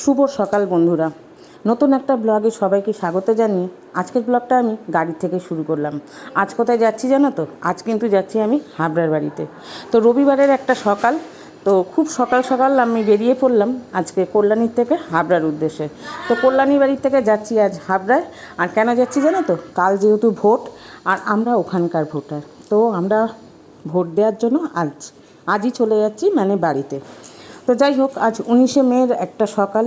শুভ সকাল বন্ধুরা, নতুন একটা ব্লগে সবাইকে স্বাগত জানিয়ে আজকের ব্লগটা আমি গাড়ি থেকে শুরু করলাম। আজ কোথায় যাচ্ছি জানো তো? আজ কিন্তু যাচ্ছি আমি হাবড়ার বাড়িতে। তো রবিবারের একটা সকাল, তো খুব সকাল সকাল আমি বেরিয়ে পড়লাম আজকে কল্যাণীর থেকে হাবড়ার উদ্দেশ্যে। তো কল্যাণী বাড়ির থেকে যাচ্ছি আজ হাবড়ায়। আর কেন যাচ্ছি জানো তো? কাল যেহেতু ভোট, আর আমরা ওখানকার ভোটার, তো আমরা ভোট দেওয়ার জন্য আজই চলে যাচ্ছি মানে বাড়িতে। তো যাই হোক, আজ 19শে মের একটা সকাল,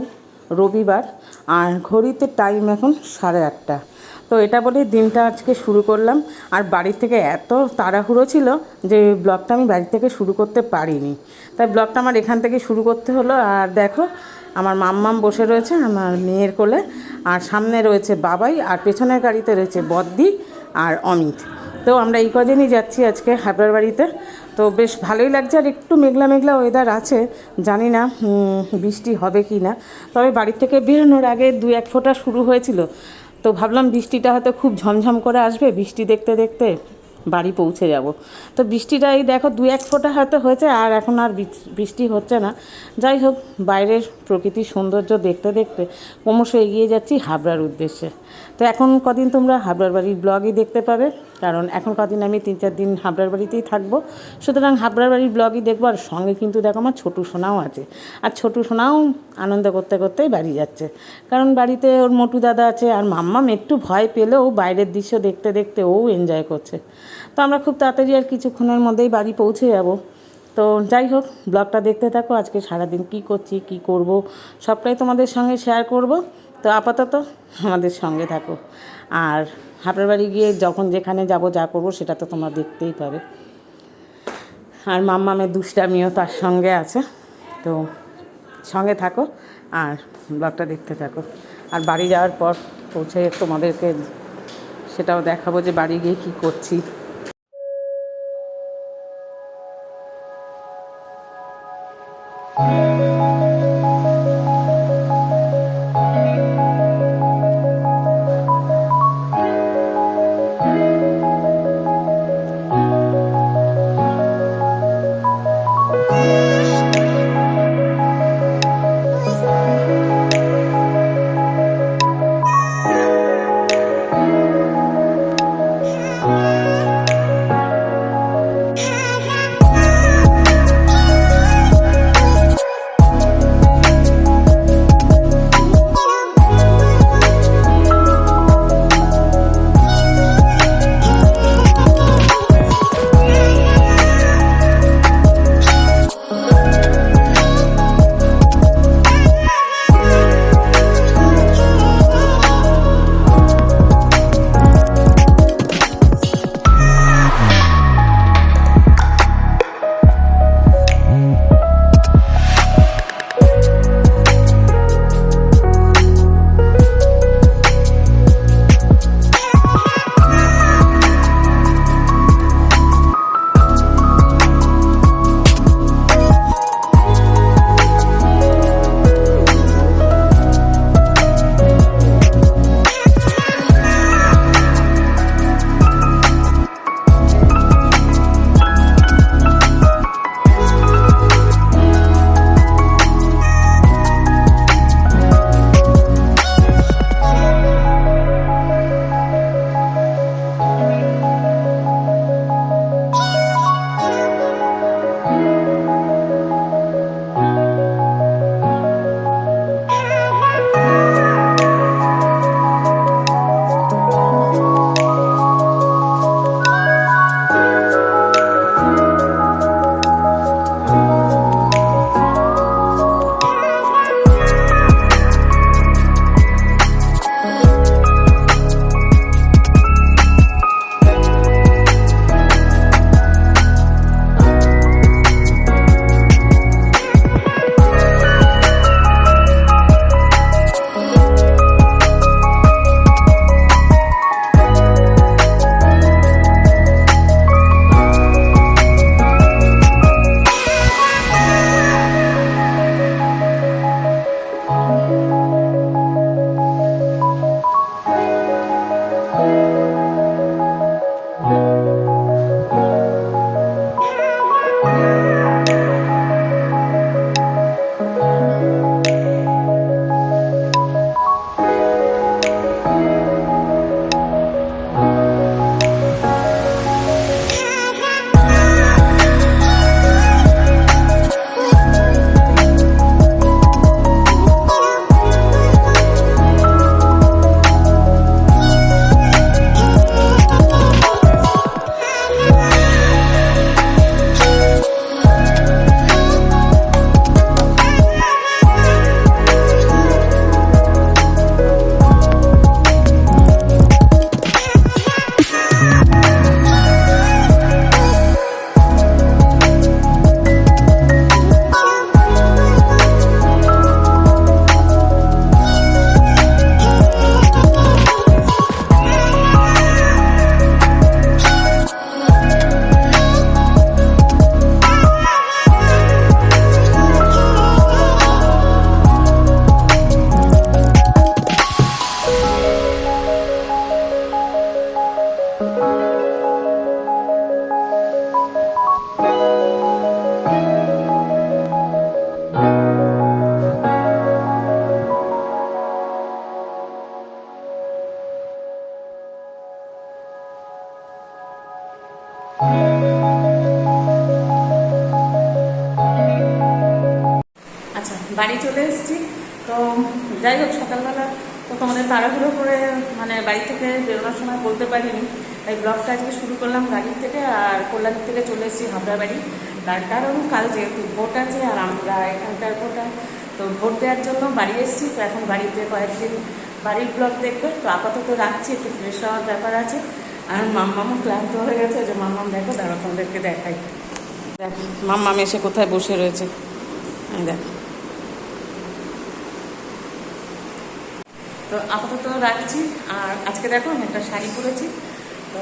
রবিবার, আর ঘড়িতে টাইম এখন 8:30। তো এটা বলে দিনটা আজকে শুরু করলাম। আর বাড়ি থেকে এত তাড়াহুড়ো ছিল যে ব্লগটা আমি বাড়ি থেকে শুরু করতে পারিনি, তাই ব্লগটা আমার এখান থেকে শুরু করতে হলো। আর দেখো, আমার মাম্মাম বসে রয়েছে আমার মেয়ের কোলে, আর সামনে রয়েছে বাবাই, আর পেছনের গাড়িতে রয়েছে বদ্দি আর অমিত। তো আমরা এই কদিনই যাচ্ছি আজকে হাবড়ার বাড়িতে। তো বেশ ভালোই লাগছে, আর একটু মেঘলা মেঘলা ওয়েদার আছে, জানি না বৃষ্টি হবে কি না। তবে বাড়ির থেকে বেরোনোর আগে 2-1 ফোঁটা শুরু হয়েছিল, তো ভাবলাম বৃষ্টিটা হয়তো খুব ঝমঝম করে আসবে, বৃষ্টি দেখতে দেখতে বাড়ি পৌঁছে যাব। তো বৃষ্টিটা এই দেখো 2-1 ফোঁটা হয়তো হয়েছে, আর এখন আর বৃষ্টি হচ্ছে না। যাই হোক, বাইরের প্রকৃতির সৌন্দর্য দেখতে দেখতে ক্রমশ এগিয়ে যাচ্ছি হাবড়ার উদ্দেশ্যে। তো এখন কদিন তোমরা হাবড়ার বাড়ির ব্লগই দেখতে পাবে, কারণ এখন কদিন আমি 3-4 দিন হাবড়ার বাড়িতেই থাকবো। সুতরাং হাবড়ার বাড়ির ব্লগই দেখবো। আর সঙ্গে কিন্তু দেখো আমার ছোটো সোনাও আছে, আর ছোটো সোনাও আনন্দ করতে করতেই বাড়ি যাচ্ছে, কারণ বাড়িতে ওর মোটু দাদা আছে। আর মাম্মাম একটু ভয় পেলেও বাইরের দৃশ্য দেখতে দেখতে ও এনজয় করছে। তো আমরা খুব তাড়াতাড়ি আর কিছুক্ষণের মধ্যেই বাড়ি পৌঁছে যাব। তো যাই হোক, ব্লগটা দেখতে থাকো। আজকে সারাদিন কী করছি, কী করব, সবটাই তোমাদের সঙ্গে শেয়ার করব। তো আপাতত আমাদের সঙ্গে থাকো। আর হাবড়ার বাড়ি গিয়ে যখন যেখানে যাব, যা করব সেটা তো তোমরা দেখতেই পাবে। আর মাম্মামের দুষ্টামিও তার সঙ্গে আছে। তো সঙ্গে থাকো আর ব্লগটা দেখতে থাকো। আর বাড়ি যাওয়ার পর পৌঁছে তোমাদেরকে সেটাও দেখাবো যে বাড়ি গিয়ে কী করছি। বাড়ি চলে এসেছি। তো যাই হোক, সকালবেলা তো তোমাদের তাড়াহুড়ো করে মানে বাড়ি থেকে বেরোনোর সময় বলতে পারিনি, তাই ব্লগটা আজকে শুরু করলাম গাড়ির থেকে। আর কল্যাণী থেকে চলে এসেছি হাবড়া বাড়ি। তার কারণ কাল যেহেতু ভোট আছে আর আমরা এখানকার ভোটার, তো ভোট দেওয়ার জন্য বাড়ি এসেছি। তো এখন বাড়িতে কয়েকদিন বাড়ির ব্লগ দেখবে। তো আপাতত রাখছি, একটু ফ্রেশ হওয়ার ব্যাপার আছে। আর মাম্মামও ক্লান্ত হয়ে গেছে, যে মাম্মাম দেখো দাঁড়া তোমাদেরকে দেখাই। দেখো মাম্মাম এসে কোথায় বসে রয়েছে, দেখো। তো আপাতত রাখছি। আর আজকে দেখো আমি একটা শাড়ি পরেছি। তো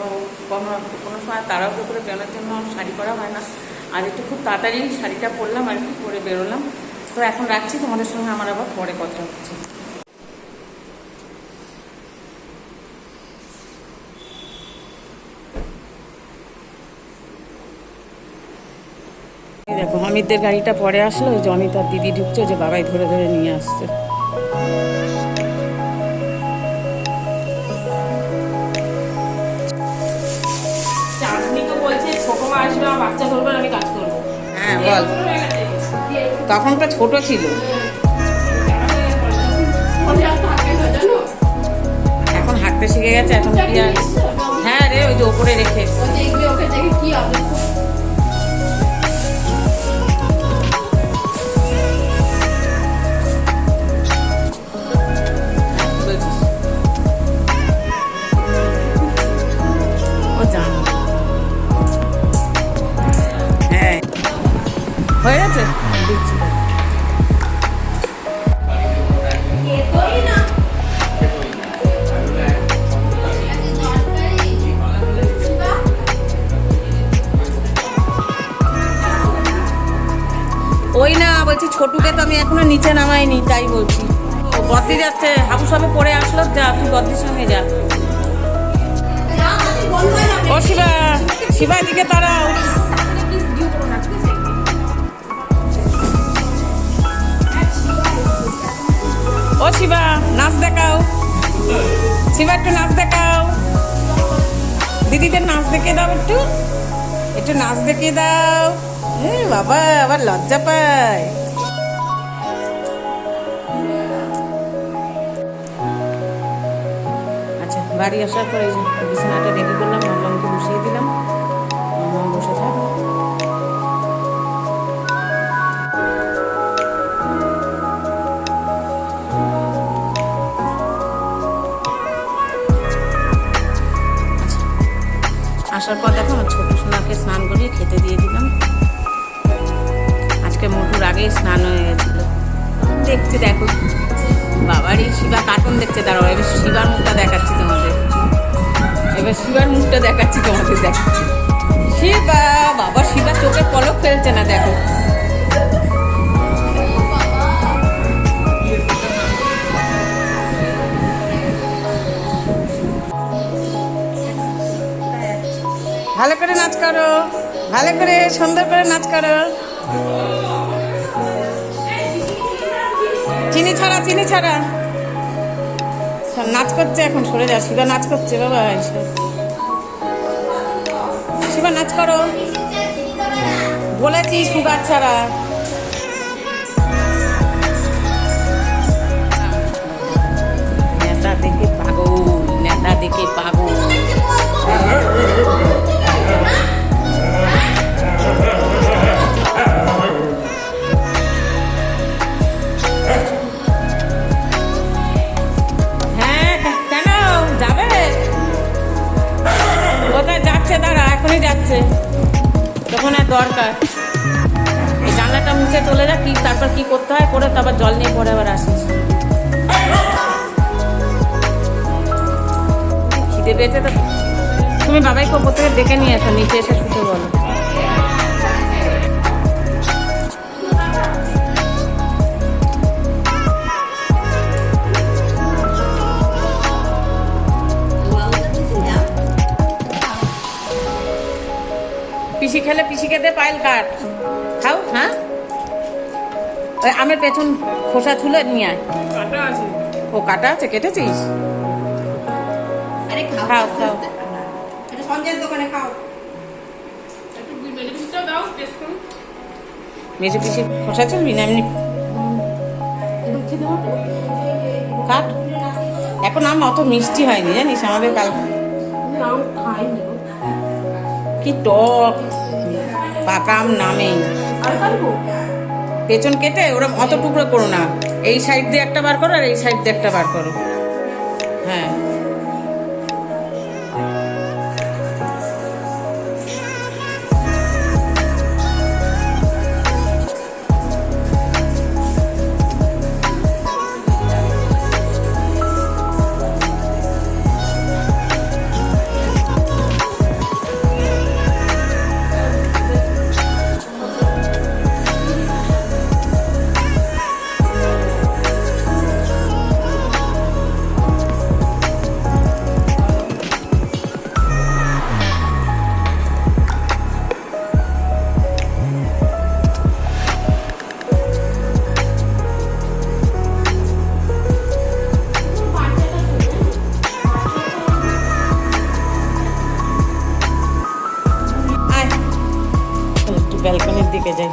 কোনো সময় তাড়াহুড়ো করে বেরোনোর জন্য শাড়ি পরা হয় না, আর একটু খুব তাড়াতাড়ি শাড়িটা পরলাম আর কি, পরে বেরোলাম। তো এখন রাখছি, তোমাদের সঙ্গে আমার আবার পরে কথা হচ্ছে। দেখো অমিতদের গাড়িটা পরে আসলো, ওই যে অমিত আর দিদি ঢুকছে, যে বাবাই ধরে ধরে নিয়ে আসছে। বাচ্চা ধরবেন, আমি কাজ করবো। হ্যাঁ বল, তখন তো ছোট ছিল, এখন হাঁটতে শিখে গেছে। এখন কি আর, হ্যাঁ রে ওই যে ওপরে রেখে কি হয়ে গেছে, দিচ্ছি। ওই না বলছি, ছোটুকে তো আমি এখনো নিচে নামাইনি, তাই বলছি। বদ্দি যাচ্ছে, হাবু সবে পড়ে আসলো, যা তুই বদ্দির সঙ্গে যা। ও শিবা, শিবা দিকে তারাও। ও শিবা, নাচ দেখাও। শিবা একটু নাচ দেখাও, দিদিদের নাচ দেখিয়ে দাও, একটু একটু নাচ দেখিয়ে দাও। বাবা আবার লজ্জা পায়। আচ্ছা, বাড়ি আসার পরে বিছানাটা রেডি করলাম, মামাকে বসিয়ে দিলাম, মামা বসে থাক। আসার পর দেখো আমার ছোট সোনাকে স্নান করিয়ে খেতে দিয়ে দিলাম। আজকে মোটুর আগেই স্নান হয়ে গেছিল। দেখছি দেখো, বাবারই শিবা কার্টুন দেখতে দাঁড়াও। এবার শিবার মুখটা দেখাচ্ছি তোমাদের, দেখাচ্ছি। শিবা, বাবা শিবা চোখে পলক ফেলছে না, দেখো। ভালো করে নাচ করো, ভালো করে সুন্দর করে নাচ করো। চিনি ছাড়া নাচ করছে এখন, সরে যা। শিবা নাচ করছে, বাবা শিবা নাচ করো বলেছি, সুগার ছাড়া। নেতা দেখে পাগল। যাচ্ছে তখন আর দরকার, এই জানলাটা মুছে চলে যা, কি তারপর কি করতে হয় করে, তারপর জল নিয়ে পরে আবার আসিস। খিদে পেয়েছে তো, তুমি বাবাইকে ওপর থেকে ডেকে নিয়ে আসো, নিচে এসে শুতে বলো। পিসি খেলে পিসিকে দে, পায়েল কাট খাও। হ্যাঁ, ওই আমের পেছন খোসা ছুলে নিয়ে আয়। ও কাটা আছে, কেটেছিস? খাও খাও, মেজে পিসি খোসা চলবি না এমনি। মিষ্টি দেবো তো কাট। এখন আম অত মিষ্টি হয়নি জানিস, আমাদের কাল খাইনি। কি টক, পাকা আম নামেই। আর কাটবো? পেছন কেটে ওরা অত টুকরো করো না, এই সাইড দিয়ে একটা বার করো আর এই সাইড দিয়ে একটা বার করো। হ্যাঁ ব্যালকনির দিকে যাই।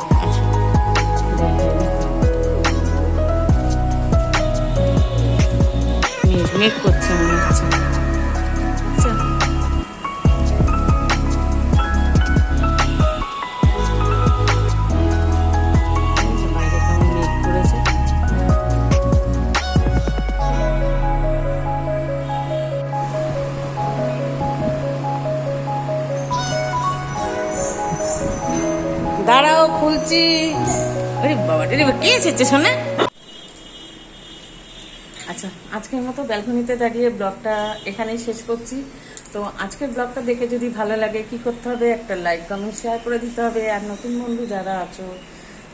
মেঘ করছে মনে হচ্ছে। বাইরে কেমন মেঘ করেছে। দাঁড়াও খুলছি। আরে বাবা রে, কে এসেছে শোনা? আচ্ছা, আজকের মতো ব্যালকনিতে দাঁড়িয়ে ব্লগটা এখানেই শেষ করছি। তো আজকের ব্লগটা দেখে যদি ভালো লাগে কি করতে হবে, একটা লাইক কমেন্ট শেয়ার করে দিতে হবে। আর নতুন বন্ধু যারা আছো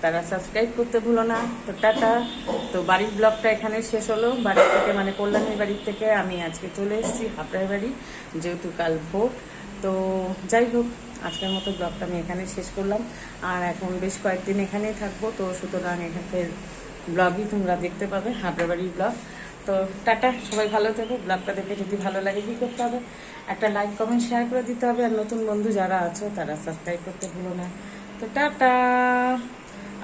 তারা সাবস্ক্রাইব করতে ভুলো না। তো টাটা। তো বাড়ির ব্লগটা এখানে শেষ হলো। বাড়ির থেকে মানে কল্যাণীর বাড়ির থেকে আমি আজকে চলে এসেছি হাবড়ার বাড়ি, যেহেতু কাল ভোট। তো যাই হোক, আজকের মতো ব্লগটা আমি এখানে শেষ করলাম। আর এখন বেশ কয়েকদিন এখানেই থাকবো, তো সুতরাং এখানকার ব্লগই তোমরা দেখতে পাবে, হাবড়া বাড়ির ব্লগ। তো টাটা, সবাই ভালো থেকো। ব্লগটা দেখে যদি ভালো লাগে কী করতে হবে, একটা লাইক কমেন্ট শেয়ার করে দিতে হবে। আর নতুন বন্ধু যারা আছো তারা সাবস্ক্রাইব করতে ভুলো না। তো টাটা।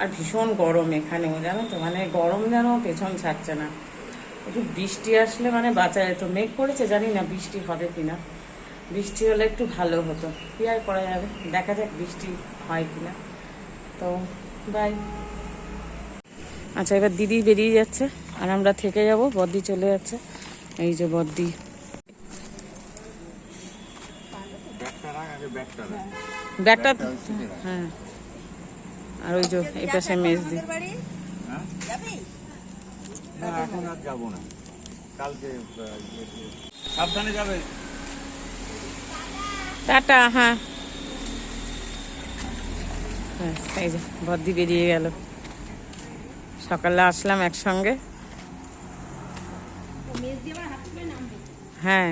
আর ভীষণ গরম এখানেও, জানো তো, মানে গরম যেন পেছন ছাড়ছে না। একটু বৃষ্টি আসলে মানে বাঁচা যেত। মেঘ করেছে, জানি না বৃষ্টি হবে কি না। বৃষ্টি হলে একটু ভালো হতো, কি আর করা যাবে, দেখা যাক বৃষ্টি হয় কি না। তো বাই। আচ্ছা, এবার দিদি বেরিয়ে যাচ্ছে আর আমরা থেকে যাব। বদ্দি চলে যাচ্ছে, এই যে বদ্দি। ব্যাগটা, হ্যাঁ। আর ওই যে এই পাশে মেজদি। এখন আর যাবো না, কালকে সাবধানে যাবে। টাটা। হ্যাঁ, এই যে বদ্দি বেরিয়ে গেল। সকালে আসলাম একসঙ্গে। হ্যাঁ।